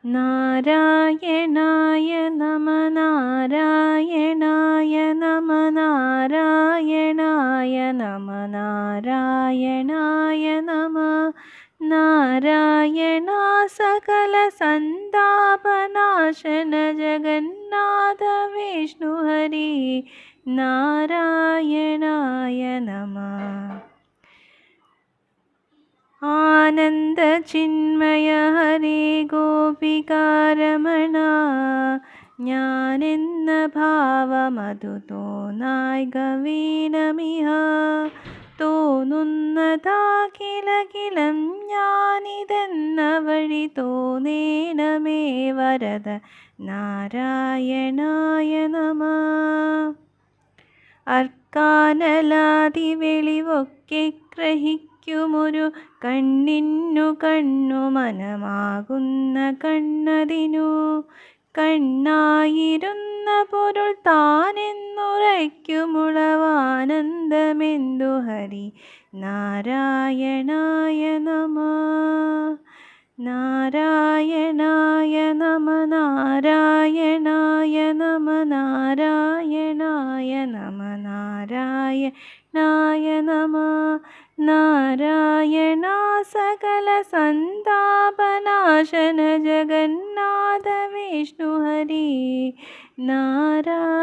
നാരായണായ നമ നാരായണായ നമ നാരായണായ നമ നാരായണായ നമ നാരായണ സകല സന്താപനാശന ജഗന്നാഥ വിഷ്ണു ഹരി നാരായണായ നമ ആനന്ദ ചിന്മയ ഹരേ ഗോപികാരമണ ഞാനെന്ന ഭാവമതു തോന്നായി ഗവീനമിഹ തോന്നുന്നതാകിലകിലം ഞാനിതെന്ന വഴി തോന്നേണമേ വരദ നാരായണായ നമ അർക്കാനലാതി വെളിവൊക്കെ ഗ്രഹിക്കുമൊരു കണ്ണിന്നു കണ്ണു മനമാകുന്ന കണ്ണതിനു കണ്ണായിരുന്ന പൊരുൾ താനെന്നുറയ്ക്കുമുളവാനന്ദമെന്തു ഹരി നാരായണായ നമ നാരായണായ നമ നാരായണായ നമ നാരായണായ നമ നാരായണായ നമ നാരായണ സകല സന്താപനാശന ജഗന്നാഥ വിഷ്ണു ഹരി നാരായണായ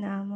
നമ.